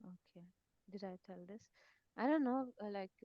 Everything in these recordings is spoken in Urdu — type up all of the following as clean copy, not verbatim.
Okay. Did I tell this? I don't know, like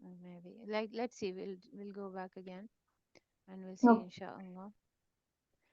Maybe. Like, let's see. We'll go back again and we'll see, inshallah.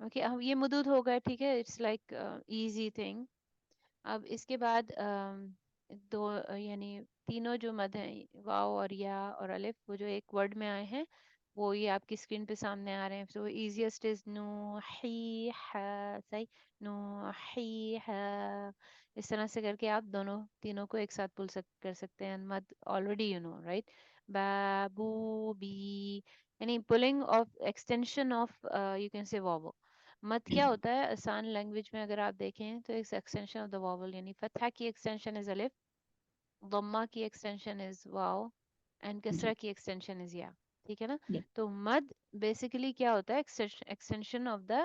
Okay اب یہ مدود ہو گیا ٹھیک ہے اٹس لائک ایزی تھنگ. اب اس کے بعد دو یعنی تینوں جو مد ہیں واو اور یا اور الف وہ جو ایک ورڈ میں آئے ہیں وہ یہ آپ کی اسکرین پہ سامنے آ رہے ہیں. سو ایزیسٹ از نو حی صحیح نو حی اس طرح سے کر کے آپ دونوں تینوں کو ایک ساتھ کر سکتے ہیں. مد آلریڈی یو نو رائٹ بابو بی یعنی pulling of extension of you can say واو. مد کیا ہوتا ہے آسان لینگویج میں اگر آپ دیکھیں تو ایک ایکسٹینشن آف دا واول یعنی فتحہ کی ایکسٹینشن از الف ضمہ کی ایکسٹینشن از واو اینڈ کسرہ کی ایکسٹینشن از یا. ٹھیک ہے نا. Yeah. تو مد بیسیکلی کیا ہوتا ہے extension of the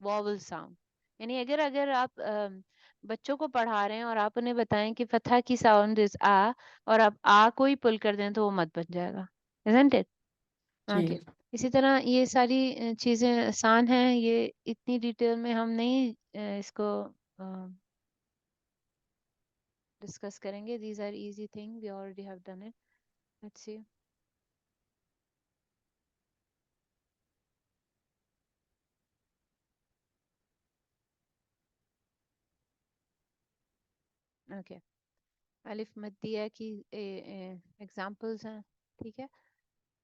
vowel sound. یعنی اگر آپ بچوں کو پڑھا رہے ہیں اور آپ انہیں بتائیں کہ فتحہ کی ساؤنڈ از آ اور آپ آ کو ہی پل کر دیں تو وہ مد بن جائے گا. isn't it؟ جی اوکے اسی طرح یہ ساری چیزیں آسان ہیں. یہ اتنی ڈیٹیل میں ہم نہیں اس کو ڈسکس کریں گے. These are easy thing we already have done it. Let's see. Okay الف مدیہ کی ایگزامپلز ہیں. ٹھیک ہے.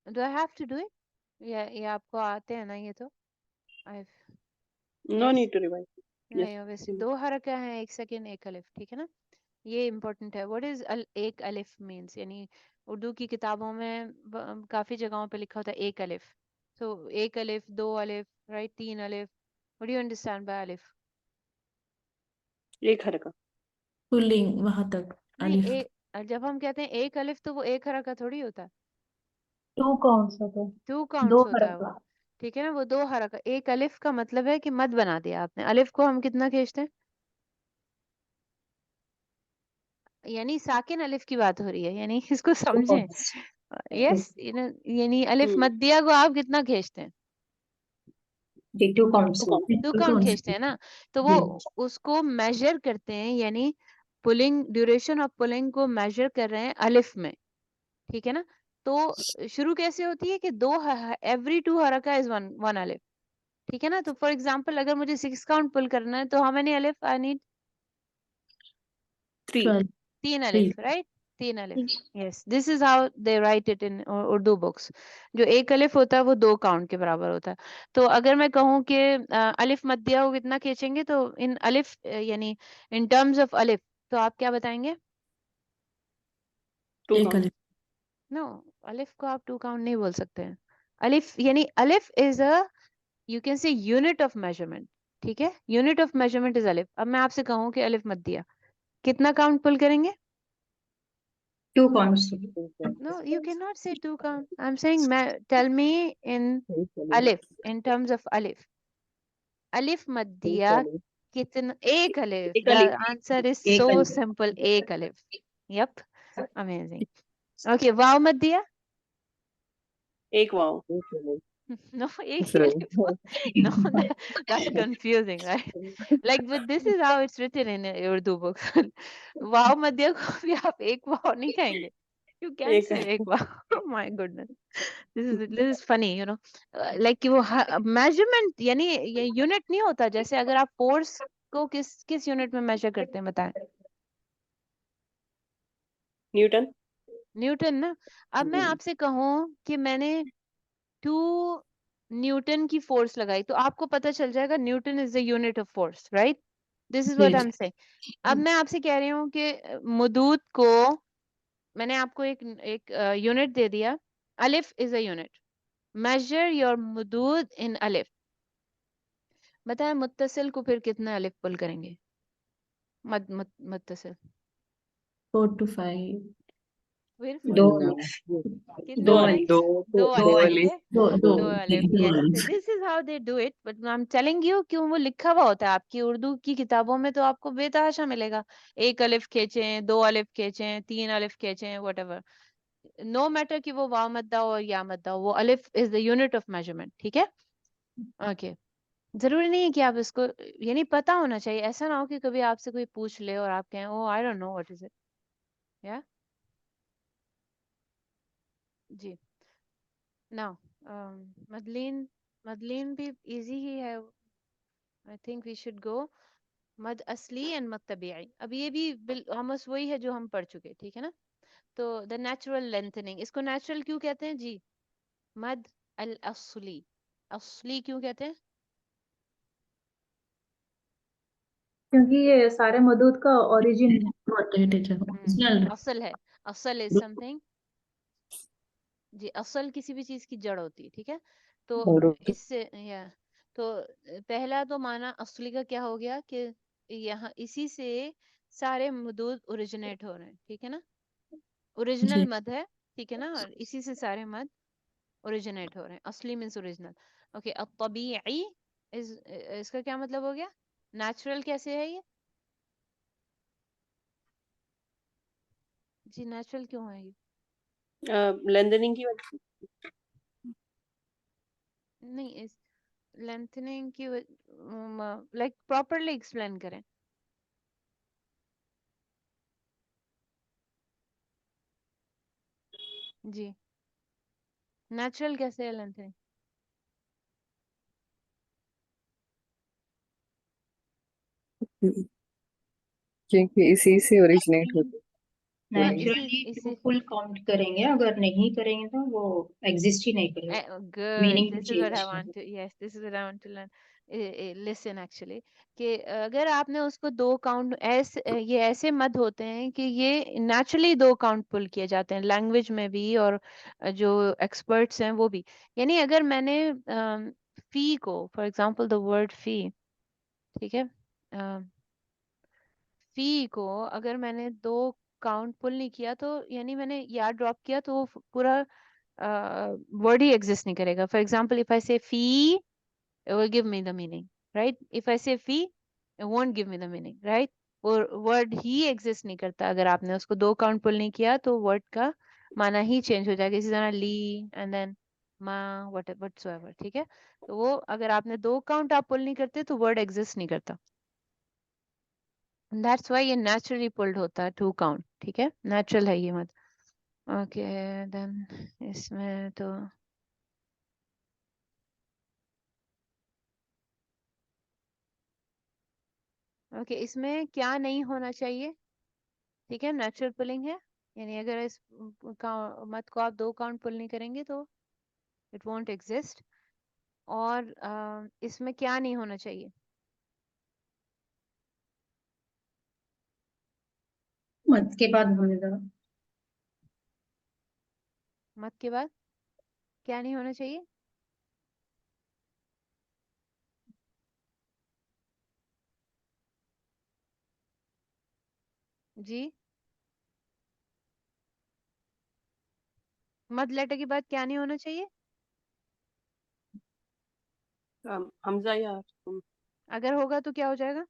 Do I have to do it یہ آپ کو آتے ہیں نا یہ تو No yes need to revise. Yes. نہیں ویسے دو حرکہ ہیں ایک سیکنڈ ایک الف. ٹھیک ہے نا. یہ امپورٹنٹ ہے. واٹ از ایک الف مینس یعنی اردو کی کتابوں میں کافی جگہوں پہ لکھا ہوتا ہے ایک الف. سو ایک الف دو الف رائٹ تین الف. What do you understand by الف؟ ایک حرکہ. پولنگ وہاں تک الف. نہیں جب ہم کہتے ہیں ایک الف تو وہ ایک حرکہ تھوڑی ہوتا ہے. 2 counts ہوتے ہیں. 2 2 کاؤنٹس ہوتا ہے وہ. حرکات. ٹھیک ہے نا. وہ 2 حرکہ ایک الف کا مطلب ہے کہ مد بنا دیا آپ نے. الف کو ہم کتنا کھینچتے ہیں یعنی ساکن الف کی بات ہو رہی ہے یعنی اس کو سمجھیں. یس یعنی الف مدیہ کو آپ کتنا کھینچتے ہیں؟ The 2 counts. 2 کاؤنٹ کھینچتے ہیں نا. تو وہ اس کو میجر کرتے ہیں یعنی پولنگ ڈیوریشن آف پولنگ کو میجر کر رہے ہیں الف میں. ٹھیک ہے نا. تو شروع کیسے ہوتی ہے کہ ایوری 2 حرکہ از 1 الف. ٹھیک ہے نا. تو فار ایگزامپل اگر مجھے 6 کاؤنٹ پل کرنا ہے تو ہاؤ مینی الف آئی نیڈ؟ 3. 3 الف رائٹ. 3 الف. Yes this is how they write it in Urdu books. جو ایک الف ہوتا ہے وہ 2 کاؤنٹ کے برابر ہوتا ہے. تو اگر میں کہوں کہ الف مدیہ کو کتنا کھینچیں گے تو ان الف یعنی ان ٹرمز آف الف تو آپ کیا بتائیں گے؟ 2 ایک counts. الف. نو الف کو آپ 2 کاؤنٹ نہیں بول سکتے ہیں. الف یعنی الف is a you can say unit of measurement. ٹھیک ہے. یونٹ آف میجرمنٹ از الف. اب میں آپ سے کہوں کہ الف مدیہ کتنا کاؤنٹ پل کریں گے؟ 2 counts. No, you cannot say 2 count. I'm saying tell me in alif, in terms of alif. Alif maddiya kitna? Ek alif. ایک The الف. answer is Ek so alif. simple. Ek alif. Yep. Amazing. Okay, wow maddiya? ایک واو. No, ek alif. No, that's confusing, right? Like, but this is how it's written in Urdu books. Wow maddiya ko bhi aap ek wow nahi kahenge. You can't ایک say ek wow. Oh my goodness. This is funny, you know. Like وہ measurement یعنی یہ یونٹ نہیں ہوتا. جیسے اگر آپ فورس کو کس یونٹ میں میجر کرتے ہیں بتائیں؟ نیوٹن. نیوٹن نا. اب میں آپ سے کہوں کہ میں نے 2 نیوٹن کی فورس لگائی تو آپ کو پتہ چل جائے گا Newton is the unit of force, right? This is what جی I'm saying. اب میں آپ سے کہہ رہی ہوں کہ مدود کو میں نے آپ کو ایک یونٹ دے دیا. الف is a unit. measure your مدود in الف. بتائیں متصل کو پھر کتنا الف پل کریں گے؟ متصل 4 to 5. پھر 2 کتنا دو ہوتا ہے؟ الف. 2 الف. الف. ٹھیک ہے. دو 2 الف. Yes. This is how they do it. But I'm telling you کہ وہ لکھا ہوا ہوتا ہے آپ کی اردو کی کتابوں میں تو آپ کو بے تحاشا ملے گا. 1 الف کھینچیں 2 الف کھینچیں 3 الف کھینچیں وٹ ایور. نو میٹر کہ وہ واو مدہ ہو یا مدہ ہو وہ الف از دا یونٹ آف میجرمنٹ. ٹھیک ہے. اوکے. ضروری نہیں ہے کہ آپ اس کو یعنی پتا ہونا چاہیے. ایسا نہ ہو کہ کبھی آپ سے کوئی پوچھ لے اور آپ کہیں oh I don't know what is it. یا جی نا مدلین بھی ایزی ہی ہے. I think we should go مد اصلی and مد طبیعی. اب یہ بھی almost وہی ہے جو ہم پڑھ چکے, ٹھیک ہے نا. تو the natural lengthening, اس کو natural کیوں کہتے ہیں جی؟ مد الاصلی, اصلی کیوں کہتے ہیں؟ کیونکہ یہ سارے مدود کا اوریجن اصل ہے, اصل is something, جی اصل کسی بھی چیز کی جڑ ہوتی ہے, ٹھیک ہے. تو اس سے تو پہلا تو معنی اصلی کا کیا ہو گیا کہ یہاں اسی سے سارے مدود اوریجنیٹ ہو رہے ہیں, ٹھیک ہے نا. اوریجنل مد ہے, ٹھیک ہے نا, اور اسی سے سارے مد اوریجنیٹ ہو رہے ہیں. اصلی مینس اوریجنل. اوکے, اب طبیعی اس کا کیا مطلب ہو گیا؟ نیچرل کیسے ہے یہ جی؟ نیچرل کیوں ہے یہ؟ لینتھننگ کی وجہ سے. نہیں, اس لینتھننگ کی لائک پراپرلی ایکسپلین کریں. جی نیچرل کیسے ہے لینتھننگ؟ کیونکہ اسی سے اوریجنیٹ ہوتی ہے. نیچرلی فل کاؤنٹ کریں گے, اگر نہیں کریں گے تو وہ ایگزسٹ ہی نہیں کرے گا. Good. Meaning This to is what I change. want to. Yes, this is what I want to learn. Listen, actually, کہ اگر آپ نے اس کو دو کاؤنٹ یہ ایسے مد ہوتے ہیں کہ یہ نیچرلی دو کاؤنٹ پل کیے جاتے ہیں لینگویج میں بھی, اور جو ایکسپرٹس ہیں وہ بھی. یعنی اگر میں نے فی کو, فار ایگزامپل دا ورڈ فی, ٹھیک ہے, فی کو اگر میں نے دو کاؤنٹ پل نہیں کیا تو یعنی میں نے یا ڈراپ کیا تو وہ پورا ورڈ ہی ایگزسٹ نہیں کرے گا. For example if I say فی it will give me the meaning, right? If I say فی it won't give me the meaning, right? اور ورڈ ہی ایگزسٹ نہیں کرتا اگر آپ نے اس کو دو کاؤنٹ پل نہیں کیا تو ورڈ کا معنی ہی چینج ہو جائے گا. اسی طرح لی اینڈ دین ما وٹ ایور, ٹھیک ہے. تو وہ اگر آپ نے دو کاؤنٹ آپ پل نہیں کرتے تو ورڈ ایگزسٹ نہیں کرتا. That's why یہ نیچرلی پلڈ ہوتا ہے ٹو کاؤنٹ, ٹھیک ہے, نیچرل ہے یہ مت. اوکے دین اس میں تو اوکے اس میں کیا نہیں ہونا چاہیے, ٹھیک ہے, نیچرل پلنگ ہے, یعنی اگر اس مت کو آپ دو کاؤنٹ پل نہیں کریں گے تو اٹ وونٹ ایگزسٹ. اور اس میں کیا نہیں ہونا چاہیے؟ مد کے بعد ہونے لگا. مت کے بعد کیا نہیں ہونا چاہیے؟ جی مد لیٹر کے بعد کیا نہیں ہونا چاہیے؟ حمزہ یا اگر ہوگا تو کیا ہو جائے گا؟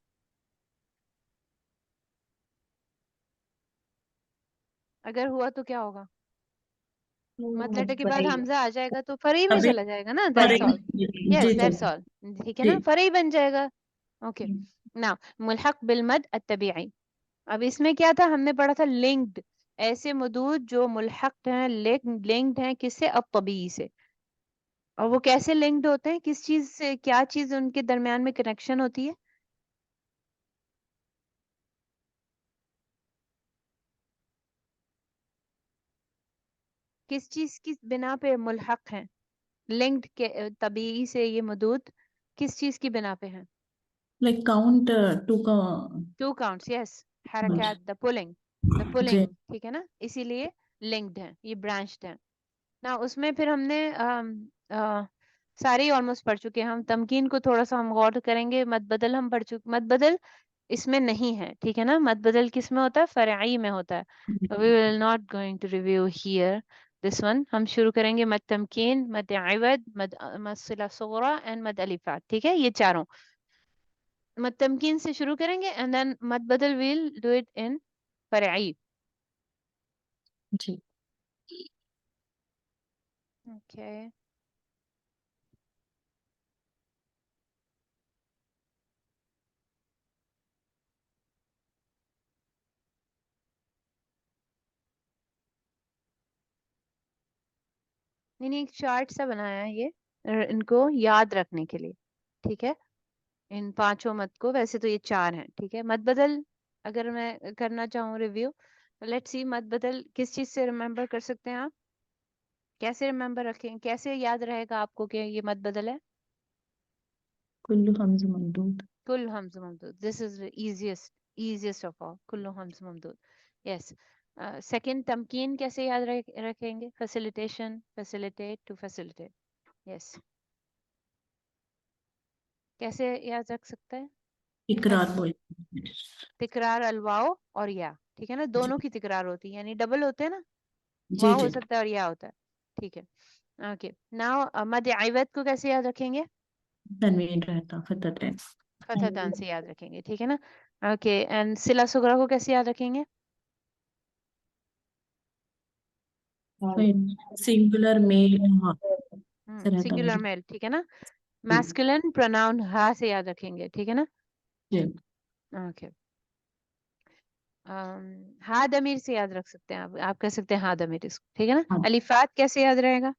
اگر ہوا تو کیا ہوگا؟ مد لیٹر کے بعد حمزہ آ جائے گا تو فرعی میں چلا جائے گا نا. That's all. Yes that's all, ٹھیک ہے نا, فرعی بن جائے گا. اوکے نا, ملحق بالمد الطبیعی. اب اس میں کیا تھا, ہم نے پڑھا تھا لنکڈ, ایسے مدود جو ملحق ہیں, لنکڈ ہیں کس سے؟ اب طبیعی سے. اور وہ کیسے لنکڈ ہوتے ہیں, کس چیز سے, کیا چیز ان کے درمیان میں کنیکشن ہوتی ہے؟ کس چیز کی بنا پہ ملحق ہیں, لنکڈ کے طبیعی سے یہ مدود کس چیز کی بنا پہ ہیں؟ like count ٹو کاؤنٹس, یس, حرکات, دا پولنگ, جی ٹھیک ہے نا, اسی لیے لنکڈ ہیں, یہ برانچڈ ہیں نا. اس میں پھر ہم نے سارے آلموسٹ پڑھ چکے ہیں. ہم تمکین کو تھوڑا سا ہم غور کریں گے. مد بدل ہم پڑھ چکے, مد بدل اس میں نہیں ہے, ٹھیک ہے نا. مد بدل کس میں ہوتا ہے؟ فرعی میں ہوتا ہے. we will not going to review here this one. ہم شروع کریں گے مد تمکین, مد عوض, مد صلہ صغرا اینڈ مد الفات, ٹھیک ہے, یہ چاروں. مد تمکین سے شروع کریں گے اینڈ دین مد بدل we'll do it in فرعی. G Okay. نہیں نہیں, ایک چارٹ سا بنایا ہے یہ ان کو یاد رکھنے کے لیے, ٹھیک ہے. ان پانچوں مد کو. ویسے تو یہ 4 ہیں, ٹھیک ہے. مد بدل اگر میں کرنا چاہوں ریویو, لیٹ سی مد بدل کس چیز سے ریممبر کر سکتے ہیں آپ, کیسے ریممبر رکھیں, کیسے یاد رہے گا آپ کو کہ یہ مد بدل ہے؟ کلو حمز ممدود. کل حمز ممدود. دس از ایزیسٹ آف آل. کل حمز ممدود. یس. سیکنڈ تمکین کیسے یاد رکھیں گے؟ Facilitation, facilitate, to facilitate. Yes. کیسے یاد رکھ سکتا ہے؟ اقرار بول. تکرار الواؤ اور یا, ٹھیک ہے نا, دونوں جی کی تکرار ہوتی ہے, یعنی ڈبل ہوتے ہیں نا, جی واؤ ہو جی. سکتا ہے اور یا ہوتا ہے, ٹھیک ہے. اوکے. ناؤ مد عوض کو کیسے یاد رکھیں گے؟ تنوین رہتا فتح. فتح تان سے یاد رکھیں گے, ٹھیک ہے نا. اوکے. اینڈ صلہ صغرا کو کیسے یاد رکھیں گے؟ سنگولر میل ہاں سے رہتا سنگولر مجھے. میل, ٹھیک ہے نا. میسکولن پروناؤن ہا سے یاد رکھیں گے, ٹھیک ہے نا. جی اوکے. ہا ضمیر سے یاد رکھ سکتے ہیں آپ کہہ سکتے ہیں ہا ضمیر اس کو, ٹھیک ہے نا. ہاں. الفات کیسے یاد رہے گا؟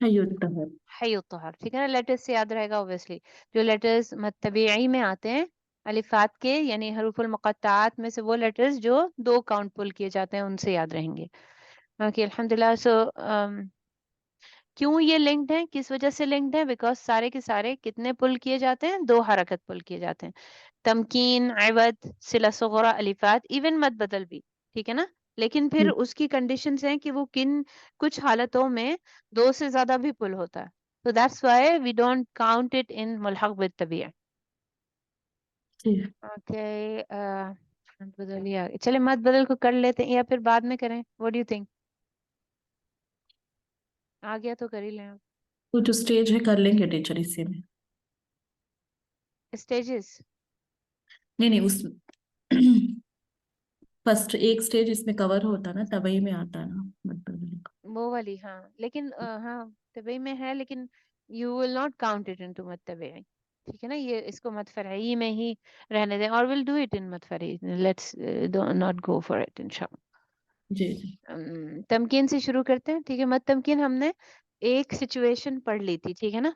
حی الطہر. حی الطہر, ٹھیک ہے نا. لیٹرز سے یاد رہے گا اوبیسلی, جو لیٹرز متبعی میں آتے ہیں الفات کے, یعنی حروف المقطعات میں سے وہ لیٹرز جو 2 کاؤنٹ پل کیے جاتے ہیں ان سے یاد رہیں گے. اوکے الحمدللہ. سو کیوں یہ لنکڈ ہیں, کس وجہ سے لنکڈ ہیں؟ بیکاز سارے کے سارے کتنے پل کیے جاتے ہیں؟ 2 حرکت پل کیے جاتے ہیں. تمکین, عوض, صلہ صغرا, الفات, ایون مد بدل بھی, ٹھیک ہے نا. لیکن پھر اس کی کنڈیشنز ہیں کہ وہ کچھ حالتوں میں 2 سے زیادہ بھی پل ہوتا ہے. So that's why we don't count it in ملحق بالطبیعہ. جی اوکے. مد بدل ہی آگے, چلے مد بدل کو کر لیتے ہیں یا پھر بعد میں کریں؟ what do you think؟ آ گیا تو کر ہی لیں آپ. وہ جو اسٹیج ہے کر لیں گے ٹیچر اسی میں. اسٹیجز نہیں اس فرسٹ ایک اسٹیج اس میں کور ہوتا نا, تبھی میں آتا ہے نا مد بدل کا. وہ والی, ہاں. لیکن ہاں طبعی میں ہے, لیکن you will not count it into مد طبعی, ٹھیک ہے نا. یہ اس کو مد فرعی میں ہی رہنے دیں, اور ول ڈو اٹ ان مد فرعی. Let's not go for it انشاءاللہ. جی جی تمکین سے شروع کرتے ہیں, ٹھیک ہے. مد تمکین ہم نے ایک سچویشن پڑھ لی تھی, ٹھیک ہے نا.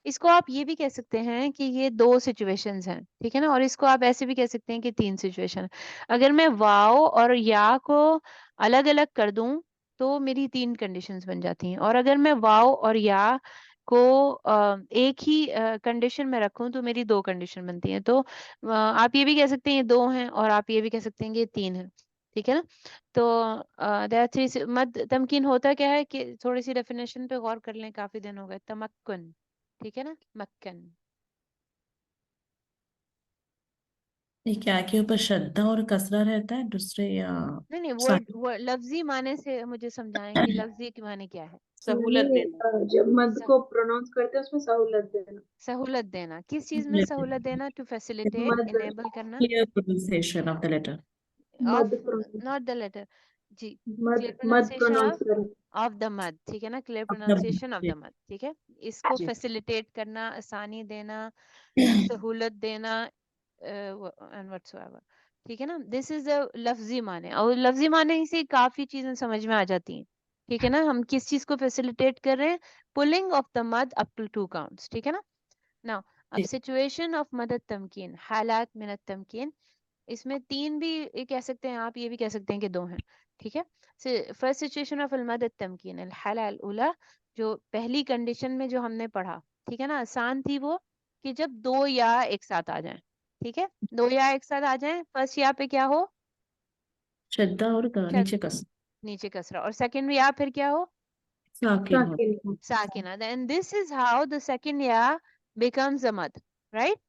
اس کو آپ یہ بھی کہہ سکتے ہیں کہ یہ 2 سچویشنز ہیں, ٹھیک ہے نا. اور اس کو آپ ایسے بھی کہہ سکتے ہیں کہ 3 سچویشن. اگر میں واو اور یا کو الگ الگ کر دوں تو میری 3 کنڈیشنز بن جاتی ہیں, اور اگر میں واو اور یا کو ایک ہی کنڈیشن میں رکھوں تو میری 2 کنڈیشن بنتی ہیں. تو آپ یہ بھی کہہ سکتے ہیں یہ 2 ہیں, اور آپ یہ بھی کہہ سکتے ہیں کہ یہ 3 ہیں, ٹھیک ہے نا. تو مد تمکین ہوتا کیا ہے کہ تھوڑی سی ڈیفینیشن پہ غور کر لیں, کافی دن ہو گئے. تمکن, ٹھیک ہے نا, مکن. یہ کیا کے اوپر شدہ اور کسرہ رہتا ہے دوسرے یا نہیں ساتھ؟ ورڈ لفظی معنی سے مجھے سمجھائیں کہ لفظی کے معنی کیا ہے. سہولت دینا. جب مد کو پروناؤنس کرتے ہیں اس میں سہولت دینا. سہولت دینا, کس چیز میں سہولت دینا؟ ٹو فیسیلیٹیٹ, مد انیبل کرنا. clear pronunciation of the letter. Of, مد pronounce- ناٹ دا لیٹر, جی. مد کلیئر مد پروننسیشن پروناؤنس کرنا. آف دا مد, ٹھیک ہے نا. کلیئر Of the پروننسیشن آف جی دا مد, ٹھیک ہے. اس کو جی فیسیلیٹیٹ کرنا, آسانی دینا, سہولت دینا, and whatsoever, ٹھیک ہے نا. دس از اے لفظی معنی, اور لفظی معنی سے کافی چیزیں سمجھ میں آ جاتی ہیں, ٹھیک ہے نا. ہم کس چیز کو فیسیلیٹیٹ کر رہے ہیں؟ پولنگ آف دا مد اپ ٹو 2 کاؤنٹس, ٹھیک ہے نا. نا اب جی سچویشن آف مد التمکین, حالات من التمکین, اس میں 3 بھی کہہ سکتے ہیں آپ, یہ بھی کہہ سکتے ہیں کہ 2 ہیں, ٹھیک ہے. فرسٹ سچویشن آف المد التمکین, الحالہ الاولی, جو پہلی کنڈیشن میں جو ہم نے پڑھا, ٹھیک ہے نا, آسان تھی وہ, کہ جب 2 یا ایک ساتھ آ جائیں, ٹھیک ہے. 2 یا ایک ساتھ آ جائیں, فرسٹ یا پہ کیا ہو؟ شدہ اور شد, نیچے کس نیچے کسرہ, اور سیکنڈ یا پھر کیا ہو؟ ساکن ہو. ساکن. ساکنہ. And this is how the second ya becomes a mad, right?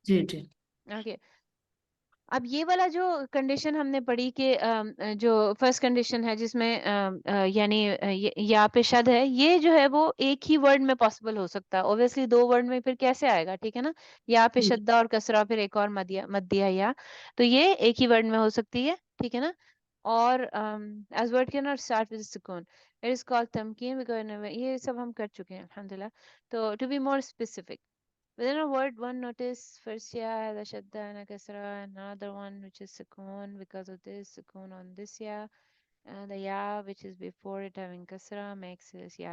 G G Okay. اب یہ والا جو کنڈیشن ہم نے پڑھی کہ جو فرسٹ کنڈیشن ہے جس میں یعنی یا پہ شد ہے, یہ جو ہے وہ ایک ہی ورڈ میں پاسبل ہو سکتا ہے. اوبیسلی 2 ورڈ میں پھر کیسے آئے گا, ٹھیک ہے نا. یا پہ جی شدہ اور کسرہ, پھر ایک اور مدیہ یا, تو یہ ایک ہی ورڈ میں ہو سکتی ہے, ٹھیک ہے نا. اور as word cannot start with سکون, it is called تمکین, because یہ سب ہم کر چکے ہیں الحمدللہ. تو to be more specific, within a word, one notice first ya has a shadda and a kasra, and another one which is sukoon because of this sukoon on this ya, the ya which is before it having kasra makes this ya.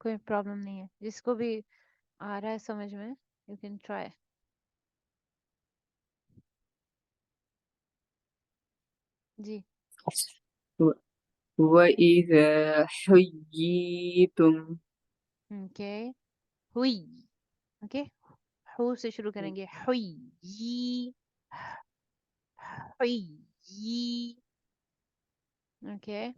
کوئی پرابلم نہیں ہے, جس کو بھی آ رہا ہے سمجھ میں, یو کین ٹرائی. جی وَإِذَا حُيِّيتُمْ اوکے, ہوئی, اوکے, ہو سے شروع کریں گے, ہوئی, ہوئی, اوکے.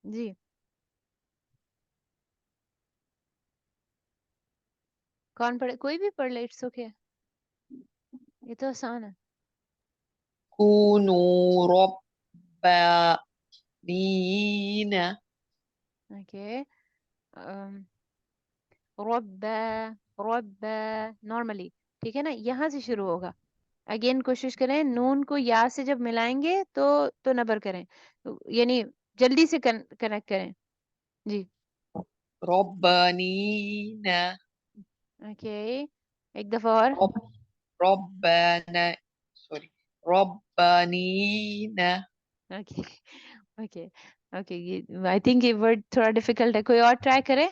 جی کون پڑھے, کوئی بھی پڑھ لے, اٹس اوکے, یہ تو آسان ہے. كونوا ربانين اوکے, ربا, ربا نارملی, ٹھیک ہے نا, یہاں سے شروع ہوگا. اگین کوشش کریں نون کو یا سے جب ملائیں گے تو نبر کریں, یعنی جلدی سے کنیکٹ کریں. جی ربانين اوکے, ایک دفعہ اور. رب ربنا سوري ربانين اوکے اوکے اوکے, یہ آئی تھنک یہ ورڈ تھوڑا ڈیفیکلٹ ہے, کوئی اور ٹرائی کرے.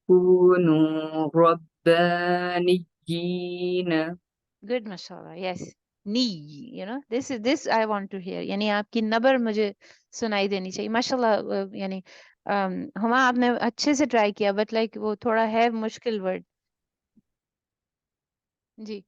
كونوا ربانيين. گڈ, ماشاء اللہ, یس, نی, you know this I want to hear, یعنی آپ کی نبر مجھے سنائی دینی چاہیے. ماشاء اللہ, یعنی ہما آپ نے اچھے سے ٹرائی کیا, بٹ لائک وہ تھوڑا ہے مشکل ورڈ. جی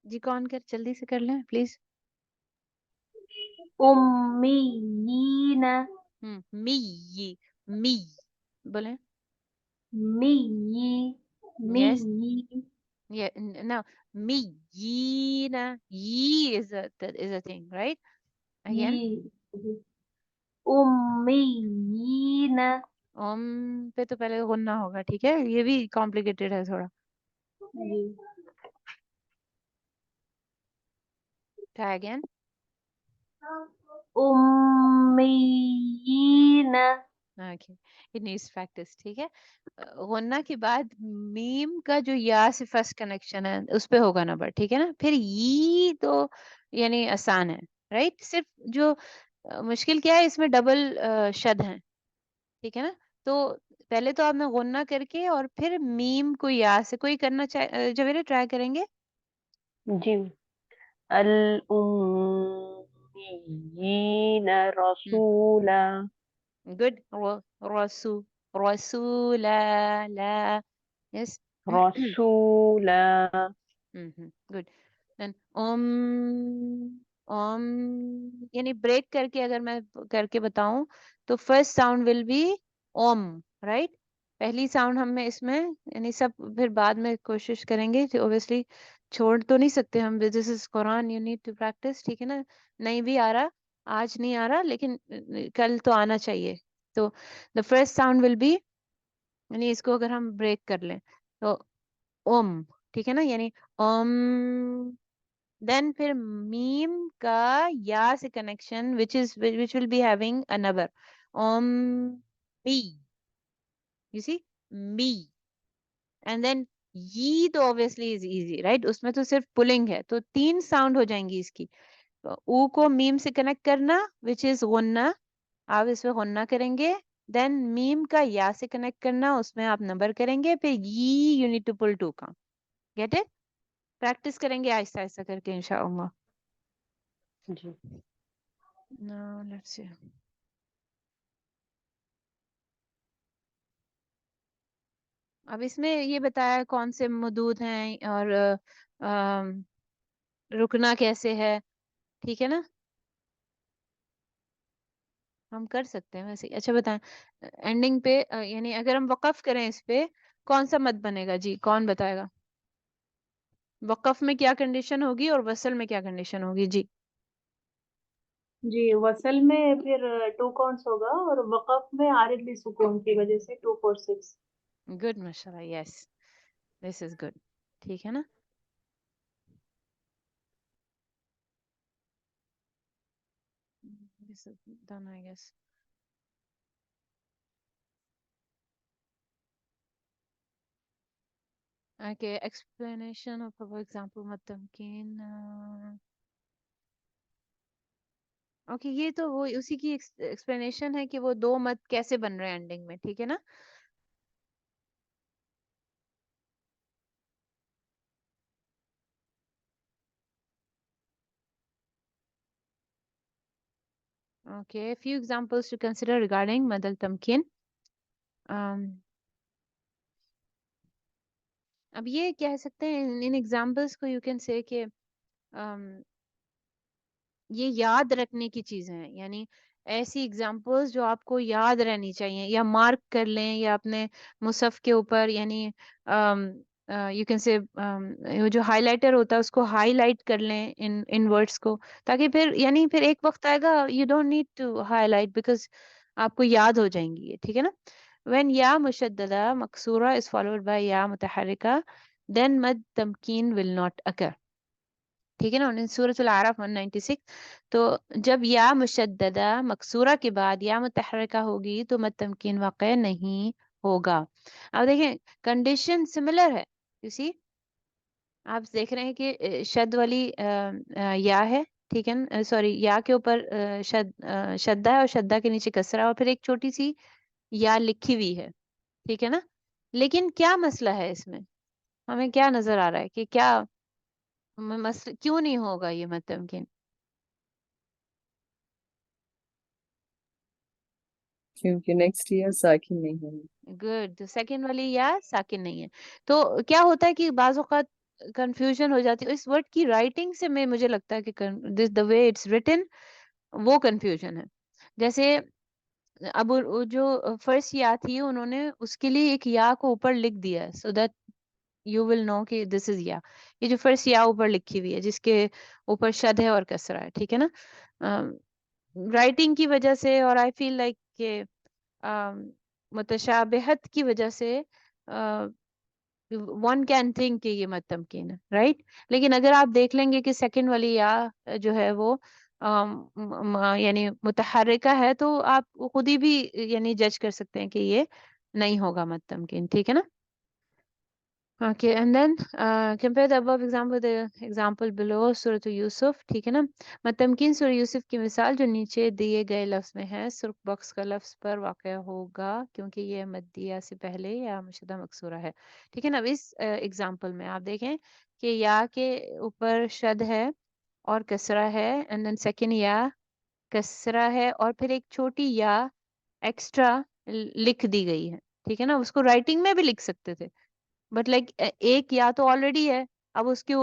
جی, کون کر, جلدی سے کر لیں پلیز. أميين می, می بولیں. مي یس, مي no, می نا, yi is a thing, right? Again, أميين پہ تو پہلے غنہ ہوگا, ٹھیک ہے, یہ بھی کمپلیکیٹڈ ہے تھوڑا. Try again. أميين Okay, it needs practice, ٹھیک ہے. غنہ کے بعد میم کا جو یا سے فرسٹ کنیکشن ہے اس پہ ہوگا نمبر, ٹھیک ہے نا. پھر ی تو یعنی آسان ہے, رائٹ. صرف جو مشکل کیا ہے, اس میں ڈبل شد ہیں, ٹھیک ہے نا. تو پہلے تو آپ نے غنہ کر کے اور پھر میم کو یا سے, کوئی کرنا چاہے, جویرے ٹرائی کریں گے. جی, الأميين رسولا گڈ, رسو, رسولا, لا, یس. رسولا گڈ. دین یعنی بریک کر کے اگر میں کر کے بتاؤں تو فرسٹ ساؤنڈ ول بی اوم, رائٹ. پہلی ساؤنڈ ہم اس میں یعنی سب پھر بعد میں کوشش کریں گے, اوبیسلی چھوڑ تو نہیں سکتے ہم, دس از قرآن, یو نیڈ ٹو پریکٹس, ٹھیک ہے نا. نہیں بھی آ رہا, آج نہیں آ رہا, لیکن کل تو آنا چاہیے. تو the first sound will be, یعنی اس کو اگر ہم بریک کر لیں تو اوم, ٹھیک ہے نا, یعنی اوم. دین پھر میم کا یا سے connection which will be having a number, um می, you see, می. اینڈ دین یہ تو obviously is easy, right, اس میں تو صرف پولنگ ہے, تو 3 ساؤنڈ ہو جائیں گی اس کی. او کو میم سے کنیکٹ کرنا which is غنہ, آپ اس میں غنہ کریں گے. دین میم کا یا سے کنیکٹ کرنا, اس میں آپ نمبر کریں گے. پھر یو نیڈ ٹو پل 2 کا, گیٹ اٹ. پریکٹس کریں گے آہستہ آہستہ کر کے انشاءاللہ. جی. Now let's see. اب اس میں یہ بتایا کون سے مدود ہیں اور رکنا کیسے ہے, ٹھیک ہے نا. ہم کر سکتے ہیں ویسے. اچھا بتائیں, اینڈنگ پہ یعنی اگر ہم وقف کریں اس پہ کون سا مد بنے گا, جی کون بتائے گا. وقف میں کیا کنڈیشن ہوگی اور وصل میں کیا کنڈیشن ہوگی, جی. جی وصل میں پھر 2 کاؤنٹس ہوگا اور وقف میں عارض لی سکون کی وجہ سے 2 4 6. گڈ ماشاءاللہ. یس دس از گڈ. ٹھیک ہے نا. This is done, I guess. Okay, explanation of, for example, متمکن. اوکے یہ تو وہ اسی کی ایکسپلینیشن ہے کہ وہ دو مت کیسے بن رہے ہیں اینڈنگ میں. ٹھیک ہے نا. Okay, a few examples to consider regarding مد التمکین. اب یہ کہہ سکتے ہیں ان ایگزامپلس کو یو کین سے کہ یہ یاد رکھنے کی چیزیں ہیں. یعنی ایسی ایگزامپلس جو آپ کو یاد رہنی چاہیے یا مارک کر لیں یا اپنے مصحف کے اوپر یعنی یو کین سے جو ہائی لائٹر ہوتا ہے اس کو ہائی لائٹ کر لیں ان ورڈس کو, تاکہ پھر یعنی پھر ایک وقت آئے گا you don't need to highlight because آپ کو یاد ہو جائیں گی یہ. ٹھیک ہے نا. when یا مشددہ مکسورہ is followed by یا متحرکہ then مد تمکین will not occur. ٹھیک ہے نا. سورۃ الاعراف 196. تو جب یا مشددہ مکسورہ کے بعد یا متحرکہ ہوگی تو مد تمکین واقع نہیں ہوگا. اب دیکھیں کنڈیشن سملر ہے. you see آپ دیکھ رہے ہیں کہ شد والی یا ہے. ٹھیک ہے. سوری یا کے اوپر شدہ ہے اور شدہ کے نیچے کسرہ اور پھر ایک چھوٹی سی یا لکھی ہوئی ہے. ٹھیک ہے نا. لیکن کیا مسئلہ ہے اس میں, ہمیں کیا نظر آ رہا ہے کہ کیا مسئلہ کیوں نہیں ہوگا یہ مد تمکین. کیونکہ نیکسٹ ایئر ساکن نہیں ہے. گڈ. سیکنڈ والی یا ساکن نہیں ہے. تو کیا ہوتا ہے کہ بعض اوقات کنفیوژن ہو جاتی ہے اس ورڈ کی رائٹنگ سے. میں مجھے لگتا ہے کہ دا وے اٹس ریٹن وہ کنفیوژن ہے. جیسے اب جو فرسٹ یا تھی انہوں نے اس کے لیے ایک یا کو اوپر لکھ دیا ہے سو دیٹ یو ول نو کہ دس از یا. یہ جو فرسٹ یا اوپر لکھی ہوئی ہے جس کے اوپر شد ہے اور کسرہ ہے. ٹھیک ہے نا. رائٹنگ کی وجہ سے اور آئی فیل لائک کہ متشابہت کی وجہ سے ون کین تھنک کہ یہ مد تمکین ہے. رائٹ. لیکن اگر آپ دیکھ لیں گے کہ سیکنڈ والی یا جو ہے وہ یعنی متحرکہ ہے تو آپ خود ہی بھی یعنی جج کر سکتے ہیں کہ یہ نہیں ہوگا مد تمکین. ٹھیک ہے نا. Okay, and then compare the above example with the example below سورۃ یوسف. ٹھیک ہے نا. متمکن سورہ یوسف کی مثال جو نیچے دیے گئے لفظ میں ہے سرخ باکس کا لفظ پر واقع ہوگا کیونکہ یہ مدیہ سے پہلے یا مشدہ مکسورہ ہے. ٹھیک ہے نا. اب اس ایگزامپل میں آپ دیکھیں کہ یا کے اوپر شد ہے اور کسرہ ہے and then second یا کسرہ ہے اور پھر ایک چھوٹی یا ایکسٹرا لکھ دی گئی ہے. ٹھیک ہے نا. اس کو رائٹنگ میں بھی لکھ سکتے تھے بٹ لائک ایک یا تو آلریڈی ہے. اب اس کے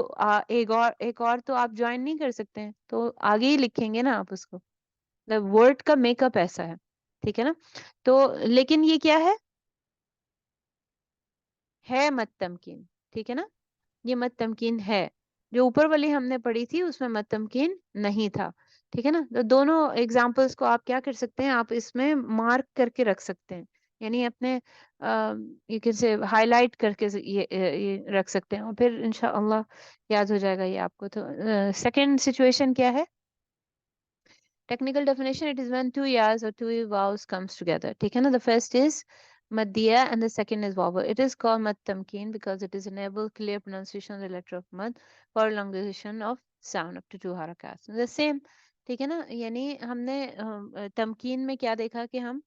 ایک اور تو آپ جوائن نہیں کر سکتے ہیں تو آگے ہی لکھیں گے نا آپ اس کو. ورڈ کا میک اپ ایسا ہے. ٹھیک ہے نا. تو لیکن یہ کیا ہے مد تمکین. ٹھیک ہے نا. یہ مد تمکین ہے. جو اوپر والی ہم نے پڑھی تھی اس میں مد تمکین نہیں تھا. ٹھیک ہے نا. تو دونوں ایگزامپلس کو آپ کیا کر سکتے ہیں, آپ اس میں مارک کر کے رکھ سکتے ہیں یعنی اپنے سے ہائی لائٹ کر کے یہ رکھ سکتے ہیں اور پھر انشاءاللہ یاد ہو جائے گا یہ آپ کو. تو سیکنڈ سچویشن کیا ہے. Technical definition it is when two yas or two vowels comes together. ٹھیک ہے نا. The first is maddiya and the second is vowel. It is called mad tamkeen because it is enable clear pronunciation of the letter of mad for elongation of sound up to 2 harakats. The same. ٹھیک ہے نا. یعنی ہم نے تمکین میں کیا دیکھا کہ ہم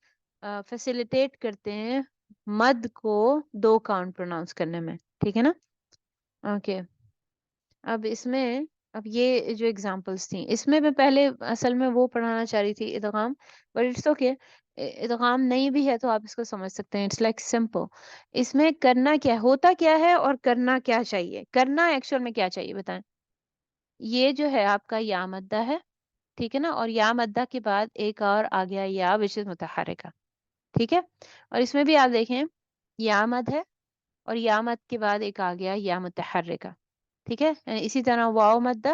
فیسیلیٹیٹ کرتے ہیں مد کو 2 کاؤنٹ پروناؤنس کرنے میں. ٹھیک ہے نا. اوکے. اب اس میں اب یہ جو ایگزامپلس تھیں اس میں پہلے اصل میں وہ پڑھانا چاہ رہی تھی ادغام بٹ اٹس اوکے. ادغام نہیں بھی ہے تو آپ اس کو سمجھ سکتے ہیں. It's like simple. اس میں کرنا کیا ہوتا کیا ہے اور کرنا کیا چاہیے. کرنا ایکچوئل میں کیا چاہیے بتائیں. یہ جو ہے آپ کا یا مدہ ہے. ٹھیک ہے نا. اور یا مدہ کے بعد ایک اور آ گیا یا وچ از متحرکہ. ٹھیک ہے. اور اس میں بھی آپ دیکھیں یا مد ہے اور یا مد کے بعد ایک آ گیا یا متحرکہ. ٹھیک ہے. اسی طرح واو مدہ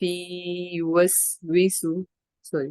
في يوسوس sorry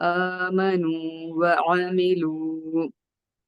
آمنوا وعملوا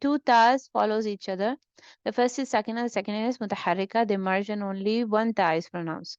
two ta's follows each other. The first is sakina, the second is mutaharrika. They merge and only one ta is pronounced.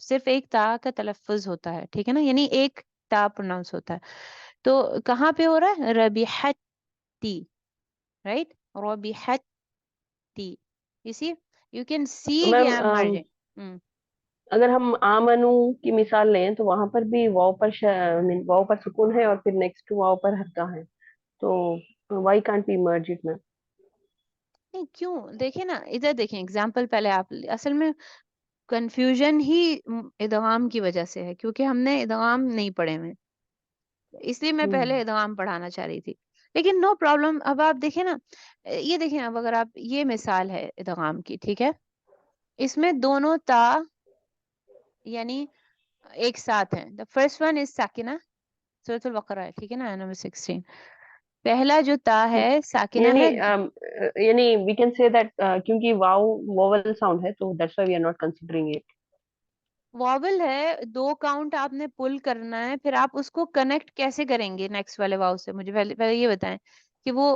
صرف ایک تا کا تلفظ ہوتا ہے, ٹھیک ہے نا, یعنی ایک تا پروناؤنس ہوتا ہے. تو کہاں پہ ہو رہا ہے؟ ربیحتی, right, ربیحتی. You see, you can see کہ میم I'm merging. اگر ہم آمنو کی مثال لیں تو وہاں پر بھی واو پر واو پر سکون ہے اور پھر نیکسٹ واو پر حرکہ ہے, تو why can't be merge it ma'am? نہیں کیوں, دیکھیں نا ادھر دیکھیں ایگزامپل پہلے آپ, اصل میں کنفیوژن ہی ادغام کی وجہ سے ہے, کیونکہ ہم نے ادغام نہیں پڑھے ہوئے, اس لیے میں پہلے ادغام پڑھانا چاہ رہی تھی. لیکن نو پرابلم. اب آپ دیکھیں نا, یہ دیکھیں اب اگر آپ, یہ مثال ہے ادغام کی, ٹھیک ہے, اس میں دونوں تا یعنی ایک ساتھ ہیں. دا فرسٹ ون از ساکنہ, سورۃ البقرہ ہے, ٹھیک ہے نا, نمبر 16. پہلا جو تا ہے ساکنہ ہے, یعنی وی کین سے دیٹ کیونکہ واو ووول ساؤنڈ ہے تو that's why we are not considering it. Vowel ہے, 2 کاؤنٹ آپ نے پل کرنا ہے, پھر آپ اس کو کنیکٹ کیسے کریں گے نیکسٹ والے واو سے؟ مجھے پہلے یہ بتائیں کہ وہ,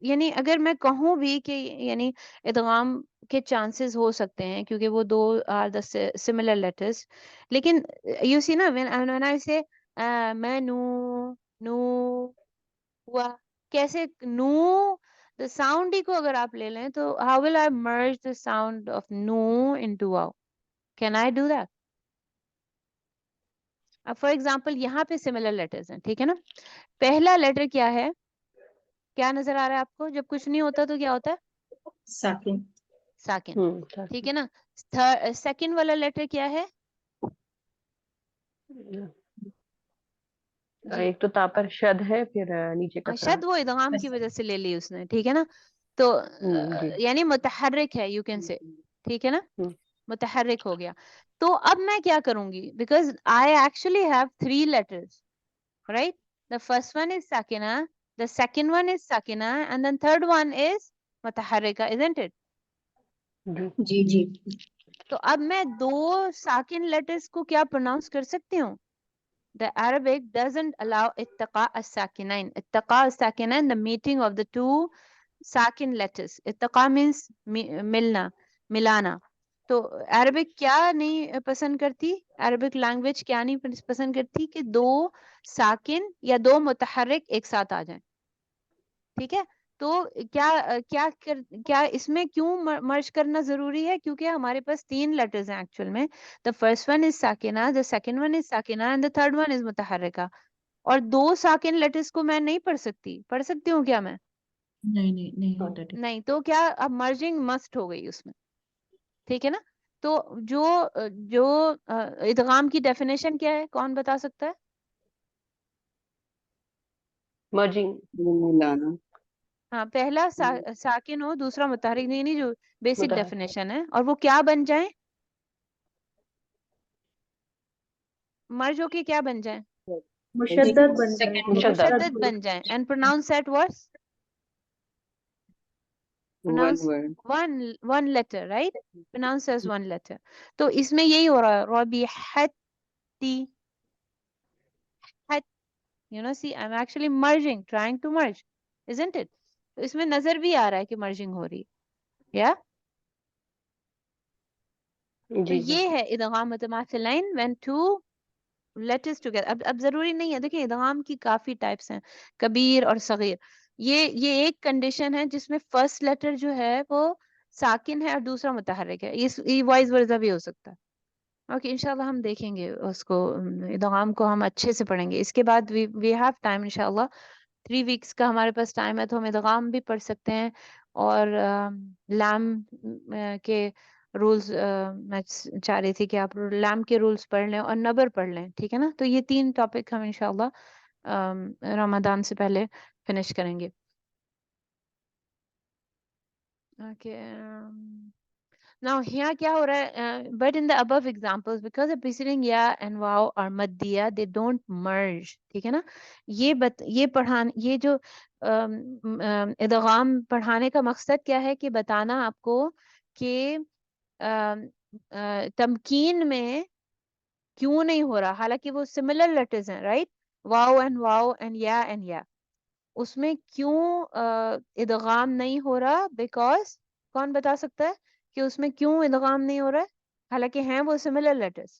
یعنی اگر میں کہوں بھی کہ یعنی ادغام کے چانسز ہو سکتے ہیں کیونکہ وہ 2 آر دا سملر لیٹرز, لیکن یو سی نا when I say میں نو ہوا, کیسے نو دا ساؤنڈ ہی کو اگر آپ لے لیں تو how will I merge the sound of نو into واو? Can I do that? اب فار ایگزامپل یہاں پہ سملر لیٹرز ہیں, ٹھیک ہے نا, پہلا لیٹر کیا ہے, کیا نظر آ رہا ہے آپ کو؟ جب کچھ نہیں ہوتا تو کیا ہوتا ہے؟ ساکن. ساکن, ٹھیک ہے نا. سیکنڈ والا لیٹر کیا ہے؟ جی, ایک تو تا پر شد ہے, پھر نیچے کسرہ. شد وہ ادغام کی وجہ سے لے لی اس نے, ٹھیک ہے نا, تو جی یعنی متحرک ہے, یو کین سے, ٹھیک ہے نا, ہوں. متحرک ہو گیا. تو اب میں کیا کروں گی, because I actually have 3 letters, right? The first one is sakina, the second one is sakina, and then third one is mutaharrika, isn't it? جی جی. تو اب میں 2 ساکن لیٹرز کو کیا پروناؤنس کر سکتی ہوں؟ The Arabic doesn't allow ittaqa as-sakinain. Ittaqa as-sakinain, the meeting of the 2 sakin letters. Ittaqa means milna, milana. تو عربک کیا نہیں پسند کرتی, عربک لینگویج کیا نہیں پسند کرتی کہ 2 ساکن یا 2 متحرک ایک ساتھ آ جائیں, ٹھیک ہے. تو کیا اس میں کیوں مرج کرنا ضروری ہے؟ کیونکہ ہمارے پاس 3 لیٹرز ہیں ایکچوئل میں. دا فرسٹ ون از ساکنہ, دا سیکنڈ ون از ساکنہ, and the third one is متحرکہ. اور 2 ساکن لیٹرز کو میں نہیں پڑھ سکتی, پڑھ سکتی ہوں کیا میں؟ نہیں ہوتا. نہیں. تو کیا اب مرجنگ مسٹ ہو گئی اس میں, ٹھیک ہے نا. تو جو ادغام کی ڈیفینیشن کیا ہے, کون بتا سکتا ہے؟ مرجنگ, ملانا. ہاں, پہلا ساکن ہو, دوسرا متحرک, نہیں جو بیسک متحرک. ڈیفینیشن ہے, اور وہ کیا بن جائیں, مرج ہو کے کیا بن جائیں؟ مشدد بن جائے. Second. مشدد بن جائیں. And pronounce it verse, One pronounce word. one letter, right? Pronounce as one letter. تو اس میں یہی ہو رہا ہے, ربیحتی, you know, see I'm actually merging, trying to merge, isn't it? تو اس میں نظر بھی آ رہا ہے کہ مرجنگ ہو رہی ہے, یا تو جی جی. یہ ہے ادغام متماثلین when 2 letters together. اب ضروری نہیں ہے, دیکھیں ادغام کی کافی ٹائپس ہیں, کبیر اور صغیر. یہ ایک کنڈیشن ہے جس میں فرسٹ لیٹر جو ہے وہ ساکن ہے اور دوسرا متحرک ہے, یہ وائز ورزا بھی ہو سکتا ہے. اوکے, انشاءاللہ ہم دیکھیں گے اس کو, ادغام کو ہم اچھے سے پڑھیں گے. اس کے بعد وی ہیو ٹائم انشاءاللہ, 3 weeks کا ہمارے پاس ٹائم ہے, تو ہم ادغام بھی پڑھ سکتے ہیں, اور لام کے رولز میں چاہ رہی تھی کہ آپ لام کے رولز پڑھ لیں اور نبر پڑھ لیں, ٹھیک ہے نا. تو یہ 3 ٹاپک ہم انشاءاللہ رمضان سے پہلے فنش کریں گے. اوکے, now here کیا ہو رہا ہے, but in the above examples because the preceding ya and wow are maddiya, they don't merge, ٹھیک ہے نا. یہ جو ادغام پڑھانے کا مقصد کیا ہے کہ بتانا آپ کو کہ تمکین میں کیوں نہیں ہو رہا, حالانکہ وہ سملر لیٹرز ہیں, رائٹ, واو اینڈ یا, اس میں کیوں ادغام نہیں ہو رہا, بیکاز کون بتا سکتا ہے کہ اس میں کیوں ادغام نہیں ہو رہا ہے, حالانکہ ہیں وہ similar letters?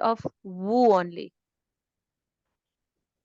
of woo only.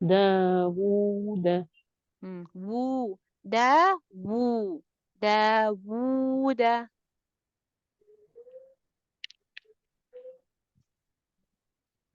Dawood woo, da woo, da woo da.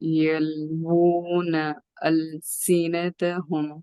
يلوون ألسنتهم.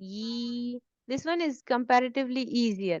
yi, this one is comparatively easier,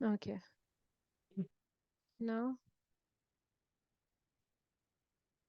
Okay, now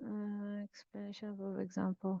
explanation of example.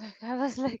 like I was like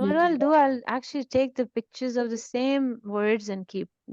What I'll do, I'll actually take the pictures of the same words and keep,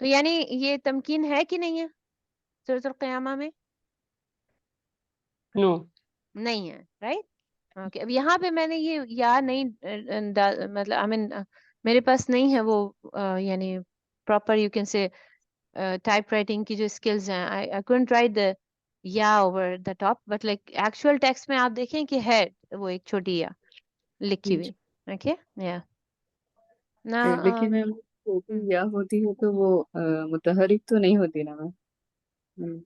تو یعنی یہ تمکین ہے کہ نہیں ہے سورۃ القیامہ میں؟ نو. نہیں ہے، رائٹ. اوکے، اب یہاں پہ میں نے یہ یا نہیں مطلب آئی مین میرے پاس نہیں ہے وہ یعنی پراپر یو کین سے ٹائپ رائٹنگ کی جو اسکلز ہیں. I couldn't write the یا over the top but like actual text میں آپ دیکھیں کہ ہے وہ ایک چھوٹی یا لکھی ہوئی. اوکے یا نہ لیکن میم چھوٹی یا ہوتی ہے تو وہ متحرک تو نہیں ہوتی نا میم.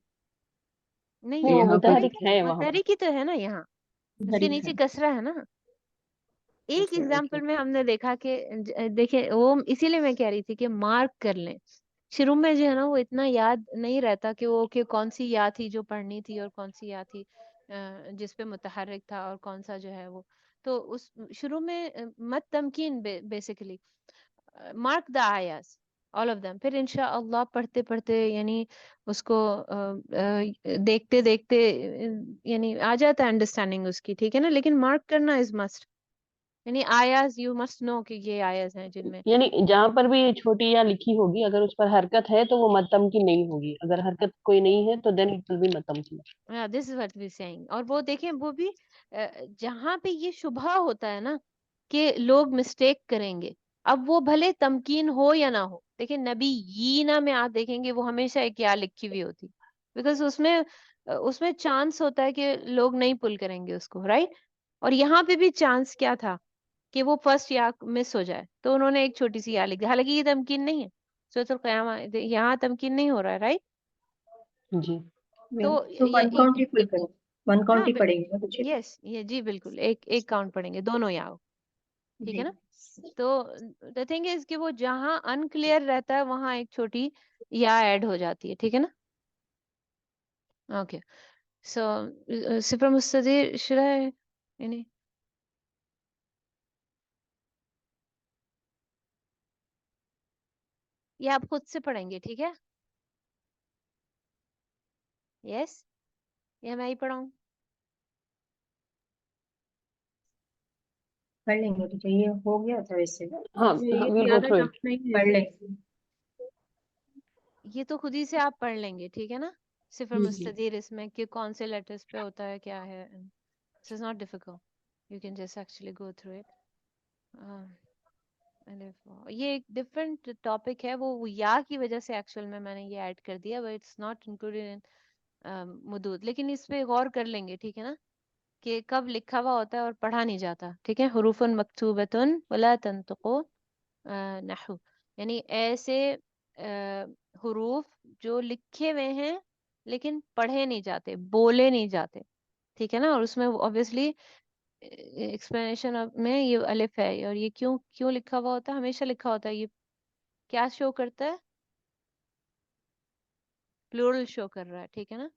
نہیں وہ یہاں پر متحرک ہے وہاں پر. متحرک ہی تو ہے نا یہاں، اس کے متحرک نیچے ہے. کسرہ ہے نا. ایک اچھا ایگزامپل اوکے. میں ہم نے دیکھا کہ دیکھیں وہ اسی لیے میں کہہ رہی تھی کہ مارک کر لیں. شروع میں جو ہے نا وہ اتنا یاد نہیں رہتا کہ وہ کہ کون سی یا تھی جو پڑھنی تھی اور کون سی یا تھی جس پہ متحرک تھا اور کون سا جو ہے وہ. تو اس شروع میں مت تمکین بیسیکلی مارک دا آیاز آل آف دم. پھر انشاءاللہ پڑھتے پڑھتے یعنی اس کو دیکھتے دیکھتے یعنی آ جاتا ہے انڈرسٹینڈنگ اس کی، ٹھیک ہے نا. لیکن مارک کرنا از مسٹ، یعنی آیاز یو مسٹ نو کہ یہ آیاز ہیں جن میں یعنی جہاں پر بھی یہ چھوٹی یا لکھی ہوگی اگر اس پر حرکت ہے تو وہ متم کی نہیں ہوگی، اگر حرکت کوئی نہیں ہے تو دین اٹ ول بی متم کی. دس از واٹ وی سیئنگ. اور وہ دیکھیں وہ بھی جہاں پہ یہ شبہ ہوتا ہے نا کہ لوگ مسٹیک کریں گے، اب وہ بھلے تمکین ہو یا نہ ہو. دیکھیں نبی یینا میں آپ دیکھیں گے وہ ہمیشہ ایک یا لکھی ہوئی ہوتی، بیکاز اس میں چانس ہوتا ہے کہ لوگ نہیں پل کریں گے اس کو، رائٹ. اور یہاں پہ بھی چانس کیا تھا کہ وہ فرسٹ یا مس ہو جائے، تو انہوں نے ایک چھوٹی سی یا لکھ دی. حالانکہ یہ تمکین نہیں ہے سورۃ القیامہ، یہاں تمکین نہیں ہو رہا ہے، رائٹ. جی. تو تو ون کاؤنٹ ہی فل کریں، ون ہاں کاؤنٹ ہی پڑیں گے نا بچے. یس یہ جی بالکل ایک کاؤنٹ پڑیں گے دونوں یا ٹھیک ہے جی نا. تو دا تھنگ از کہ وہ جہاں انکلیئر رہتا ہے وہاں ایک چھوٹی یا ایڈ ہو جاتی ہے، ٹھیک ہے نا. اوکے سو صفر مستدیر شرح یعنی یہ آپ خود سے پڑھیں گے، ٹھیک ہے. یس یہ میں ہی پڑھاؤں. پڑھ لیں گے تو یہ ہو گیا تھا ویسے. ہاں یہ ویل گو زیادہ تھرو اٹ. ٹف نہیں پڑھ ہے. لیں گے. یہ تو خود ہی سے آپ پڑھ لیں گے، ٹھیک ہے نا. صفر جی. مستدیر اس میں کہ کون سے لیٹرز پہ ہوتا ہے کیا ہے. This is not difficult. You can just actually go through it. یہ ایک ڈفرینٹ ٹاپک ہے، وہ یا کی وجہ سے ایکچوئل میں نے یہ ایڈ کر دیا، but it's not included in مدود. لیکن اس پہ غور کر لیں گے، ٹھیک ہے نا، کہ کب لکھا ہوا ہوتا ہے اور پڑھا نہیں جاتا. ٹھیک ہے. حروف مکتوبۃ ولا تنطقوا نحو، یعنی ایسے حروف جو لکھے ہوئے ہیں لیکن پڑھے نہیں جاتے، بولے نہیں جاتے، ٹھیک ہے نا. اور اس میں obviously ایکسپلینیشن میں یہ الف ہے، اور یہ کیوں لکھا ہوا ہوتا ہے، ہمیشہ لکھا ہوتا ہے. یہ کیا شو کرتا ہے؟ پلورل شو کر رہا ہے، ٹھیک ہے نا.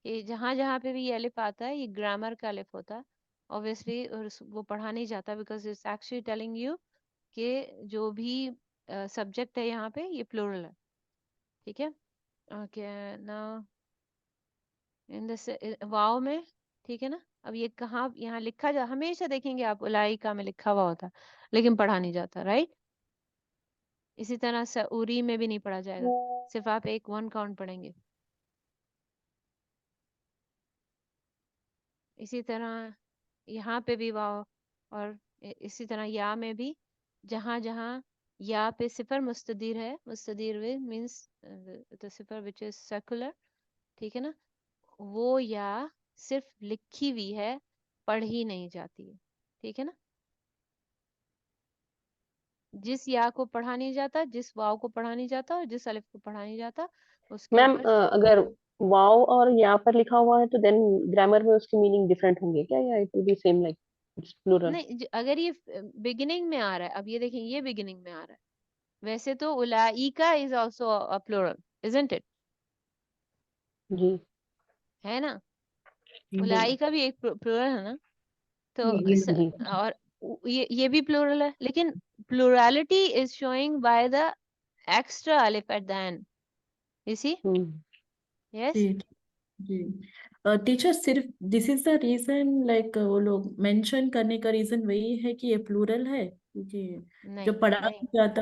یہ جہاں جہاں پہ بھی یہ الف آتا ہے یہ گرامر کا الف ہوتا ہے obviously، اور وہ پڑھا نہیں جاتا because it's actually telling you کہ جو بھی سبجیکٹ ہے یہاں پہ یہ پلورل ہے، ٹھیک ہے. اوکے نا ان واؤ میں، ٹھیک ہے نا. اب یہ کہاں یہاں لکھا جا، ہمیشہ دیکھیں گے آپ اولائکا میں لکھا ہوا ہوتا لیکن پڑھا نہیں جاتا، رائٹ. اسی طرح سعوری میں بھی نہیں پڑھا جائے گا، صرف آپ ایک ون کاؤنٹ پڑھیں گے. اسی طرح یہاں پہ بھی واو، اور اسی طرح یا میں بھی جہاں جہاں یا پہ صفر مستدیر ہے، مستدیر مینس the صفر which is secular، ٹھیک ہے نا. وہ یا صرف لکھی ہوئی ہے، پڑھی نہیں جاتی ہے، ٹھیک ہے نا. جس یا کو پڑھا نہیں جاتا، جس واو کو پڑھا نہیں جاتا اور جس الف کو پڑھا نہیں جاتا اس کے میم اوپر اگر واو اور یا پر لکھا ہوا ہے تو دین گرامر میں اس کی میننگ ڈفرینٹ ہوں گے کیا، یا it will be same like it's plural? نہیں. اگر یہ بگننگ میں آ رہا ہے، اب یہ دیکھیں یہ بگننگ میں آ رہا ہے، ویسے تو اولائکا is also plural isn't it، جی. ہے نا. اولائکا بھی ایک پلورل ہے نا. تو جی. اور یہ بھی پلورل ہے، لیکن plurality is showing by the extra alif at the end, you see. Yes. جی. جی ٹیچر صرف this is the reason like وہ لوگ مینشن کرنے کا ریزن وہی ہے کہ یہ پلورل ہے، کیونکہ جو نہیں پڑھا نہیں نہیں جاتا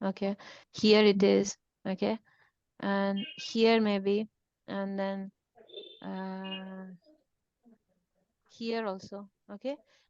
okay, here it is, okay, and here maybe, and then here also, okay.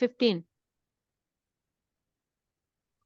15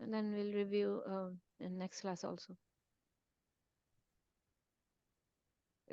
and then we'll review in next class also.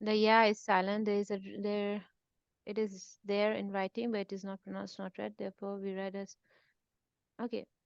The ya is silent. It is there in writing, but it is not pronounced, not read. Therefore, we read as. Okay.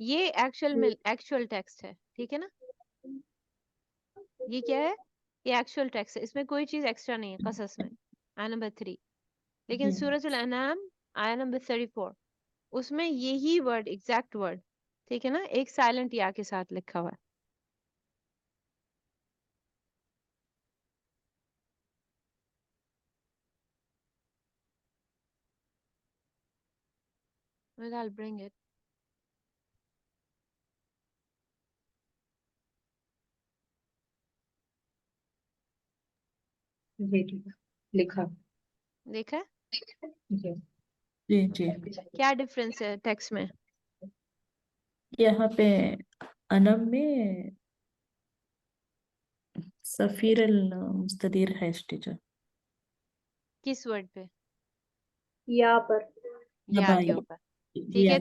یہ ایکچوئل ٹیکسٹ ہے، ٹھیک ہے نا، یہ کیا ہے، یہ ایکچوئل ٹیکسٹ ہے، اس میں کوئی چیز ایکسٹرا نہیں ہے قصص میں، آیت نمبر 3. لیکن جی سورۃ الانعام آیت نمبر 34 اس میں یہی ورڈ ایگزیکٹ ورڈ، ٹھیک ہے نا، ایک سائلنٹ یا کے ساتھ لکھا ہوا ہے. Well, I'll bring it. جی ٹھیک ہے، لکھا. دیکھا جی جی جی. کیا ڈفرنس ہے ٹیکسٹ میں؟ یہاں پہ انم میں سفیر المستدیر ہے ٹیچر. کس ورڈ پہ؟ یا پر. یا کے نبائی اوپر. ٹھیک ہے،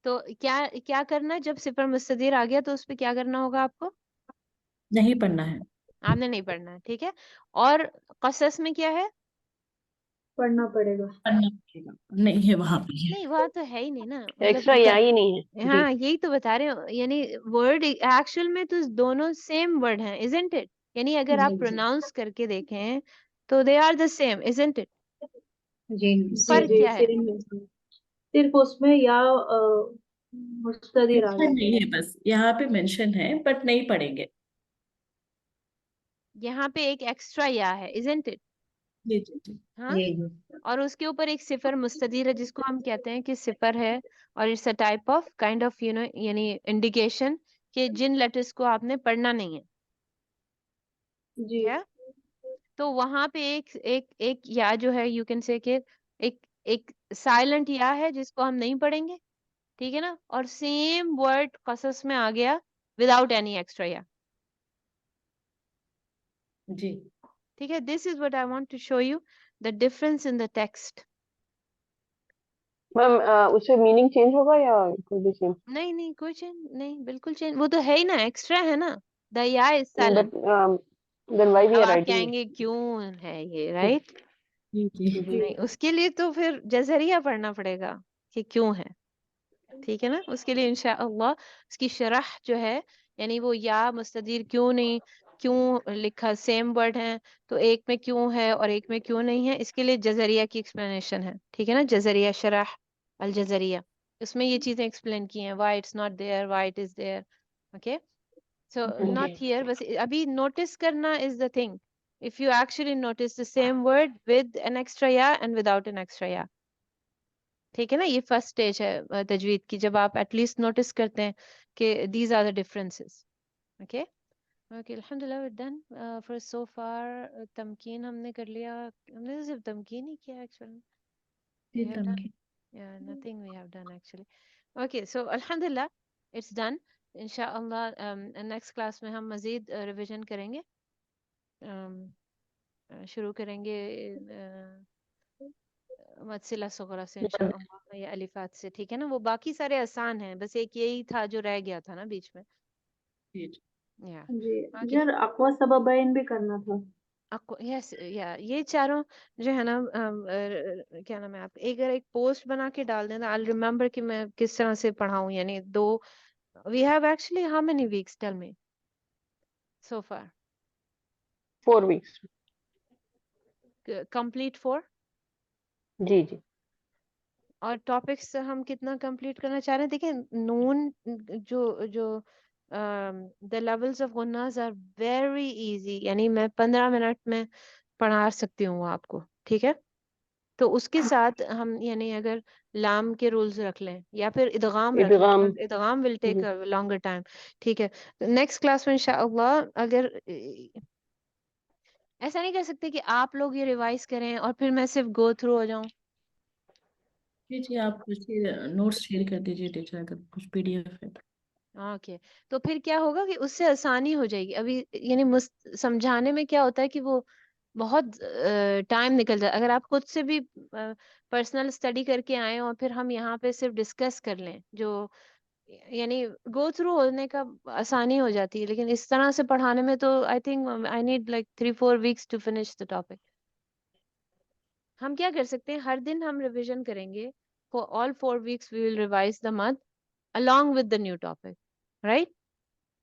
تو کیا کرنا جب صفر مستدیر آ گیا تو اس پہ کیا کرنا ہوگا آپ کو؟ نہیں پڑھنا ہے. آپ نے نہیں پڑھنا ہے، ٹھیک ہے. اور قصص میں کیا ہے؟ پڑھنا پڑے گا. پڑھنا پڑے گا. نہیں ہے وہاں پہ. نہیں وہاں تو ہے ہی نہیں نا، ایکسٹرا یا ہی نہیں ہے. جی ہاں یہی تو بتا رہے ہو، یعنی ورڈ ایکچوئل میں تو دونوں سیم ورڈ ہیں، isn't it؟ یعنی اگر جی آپ پروناؤنس کر کے دیکھیں تو they are the same, isn't it؟ جی جی فرق جی کیا ہے؟ صرف اس میں یا مستدیر آ مینشن گیا. نہیں ہے، بس یہاں پہ مینشن ہے بٹ نہیں پڑھیں گے. یہاں پہ ایک ایکسٹرا یا ہے، isn't it؟ جی جی جی. ہاں، جی جی اور اس کے اوپر ایک صفر مستدیر ہے جس کو ہم کہتے ہیں کہ صفر ہے، اور it's a type of kind of یعنی انڈیکیشن کہ جن لیٹرز کو آپ نے پڑھنا نہیں ہے. جی کیا؟ تو وہاں پہ ایک یا جو ہے یو کین سے کہ ایک سائلنٹ یا ہے جس کو ہم نہیں پڑھیں گے، ٹھیک ہے نا، اور سیم ورڈ قصص میں آ گیا وداؤٹ اینی ایکسٹرا یا. جی ٹھیک ہے، this is what I want to show you the difference in the text. Ma'am اس سے میننگ چینج ہوگا یا کوئی بھی چینج؟ نہیں نہیں کوئی چینج نہیں، بالکل چینج، وہ تو ہے ہی نا، ایکسٹرا ہے نا، دا یا is silent. But then why we اب آر آپ رائٹنگ کہیں گے کیوں ہے یہ، رائٹ؟ جی جی. نہیں، اس کے لیے تو پھر جزریہ پڑھنا پڑے گا کہ کیوں ہے، ٹھیک ہے نا. اس کے لیے انشاءاللہ اس کی شرح جو ہے، یعنی وہ یا مستدیر کیوں نہیں، کیوں لکھا سیم ورڈ ہیں تو ایک میں کیوں ہے اور ایک میں کیوں نہیں ہے، اس کے لیے جزریہ کی ایکسپلینیشن ہے، ٹھیک ہے نا. جزریہ شرح الجزریہ، اس میں یہ چیزیں ایکسپلین کی ہیں، why it's not there, why it is there. Okay, so not here, بس ابھی نوٹس کرنا is the thing. If you actually notice the same word with an extra یا اینڈ وداؤٹ این ایکسٹرا یا، ٹھیک ہے نا. یہ فرسٹ اسٹیج ہے تجوید کی، جب آپ ایٹ لیسٹ نوٹس کرتے ہیں کہ these are the differences. Okay okay, الحمد للہ done for so far. Tamkeen ہم نے کر لیا، ہم نے تو صرف تمکین ہی کیا ایکچولی. جی We have done, Tamkeen. yeah, nothing we have done actually. Okay, so alhamdulillah, it's done. Inshallah, next class میں ہم مزید ریویژن کریں گے، شروع کریں گے متصلہ صغرا سے انشاءاللہ، یا الفات سے، ٹھیک ہے نا. وہ باقی سارے آسان ہیں، بس ایک یہی تھا جو رہ گیا تھا نا بیچ میں. جی جی. یا جی اوکے، سر اقوى سببین بھی کرنا تھا. یس یا یہ چاروں جو ہے نا کیا نام ہے، آپ اگر ایک پوسٹ بنا کے ڈال دیں نا، I'll remember کہ میں کس طرح سے پڑھاؤں. یعنی we have actually how many weeks, tell me so far? 4 weeks. Complete 4. جی جی. اور ٹاپکس ہم کتنا کمپلیٹ کرنا چاہ رہے ہیں؟ دیکھیں نون جو the levels of غناز are very easy، یعنی میں 15 منٹ میں پڑھا سکتی ہوں آپ کو، ٹھیک ہے. تو اس کے ساتھ ہم یعنی اگر لام کے رولز رکھ لیں یا پھر ادغام رکھ لیں، ادغام. ادغام ول ٹیک لانگر ٹائم، ٹھیک ہے. نیکسٹ کلاس میں انشاءاللہ اگر ایسا نہیں کر سکتے کہ آپ لوگ یہ ریوائز کریں اور پھر میں صرف گو تھرو ہو جاؤں. جی جی. آپ کچھ نوٹس شیئر کر دیجیے ٹیچر، اگر کچھ پی ڈی ایف ہے تو. اوکے، تو پھر کیا ہوگا کہ اس سے آسانی ہو جائے گی. ابھی یعنی سمجھانے میں کیا ہوتا ہے کہ وہ بہت ٹائم نکل جائے. اگر آپ خود سے بھی پرسنل اسٹڈی کر کے آئیں اور پھر ہم یہاں پہ صرف ڈسکس کر لیں، جو یعنی گو تھرو ہونے کا آسانی ہو جاتی ہے. لیکن اس طرح سے پڑھانے میں تو I think I need like 3-4 weeks to finish the topic. ہم کیا کر سکتے ہیں، ہر دن ہم ریویژن کریں گے. For all 4 weeks we will revise the month. along with the new topic, right?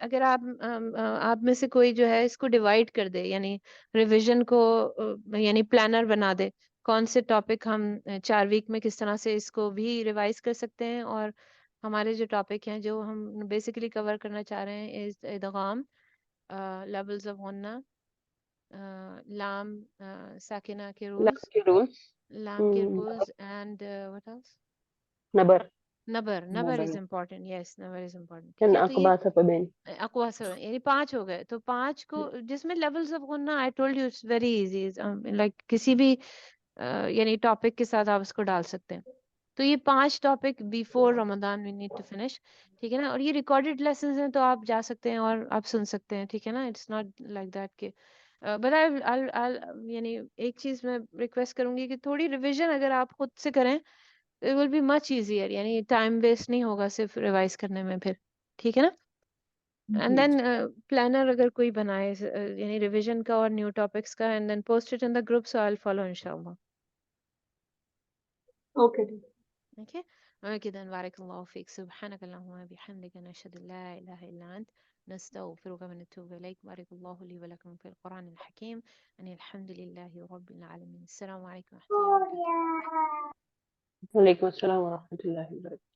اگر آپ میں سے کوئی جو ہے اس کو ڈیوائڈ کر دے، یعنی ریویژن کو یعنی پلانر بنا دے، کون سے ٹاپک ہم 4 ویک میں کس طرح سے اس کو بھی ریوائز کر سکتے ہیں، اور ہمارے جو ٹاپک ہیں جو ہم بیسیکلی کور کرنا چاہ رہے ہیں از ادغام، لیولز آف غنہ، لام ساکنہ کے رولز، کے رولز، لام کے رولز، اینڈ what else؟ نبر، نبر از امپورٹنٹ، یس نبر از امپورٹنٹ، ٹھیک کن ہے؟ تو یہ اقبا سببین، اقوا سے یعنی 5 ہو گئے، تو 5 کو جس میں لیولز آف غنہ I told you it's very easy, like کسی بھی یعنی ٹاپک کے ساتھ آپ اس کو ڈال سکتے ہیں. تو یہ 5 topic before Ramzan we need to finish, ٹھیک ہے نا؟ اور یہ ریکارڈیڈ لیسنز ہیں تو آپ جا سکتے ہیں اور آپ سن سکتے ہیں، ٹھیک ہے نا؟ اٹس ناٹ لائک دیٹ کہ بٹ یعنی ایک چیز میں ریکویسٹ کروں گی کہ تھوڑی ریویژن اگر آپ خود سے کریں it will be much easier، یعنی ٹائم ویسٹ نہیں ہوگا صرف ریوائز کرنے میں پھر، ٹھیک ہے نا؟ اینڈ دین پلانر اگر کوئی بنائے یعنی ریویژن کا اور نیو ٹاپکس کا، and then post it in the group, so I follow انشاءاللہ. اوکے اوکے اوکے دین بارک اللہ فیک، سبحانک اللہم و بحمدک، نشہد ان لا الہ الا انت، نستغفرک و نتوب الیک. بارک اللہ لی و لکم فی القرآن الحکیم، ان الحمد للہ رب العالمین. السلام علیکم و رحمۃ اللہ وبرکاتہ. وعلیکم السلام ورحمۃ اللہ وبرکاتہ.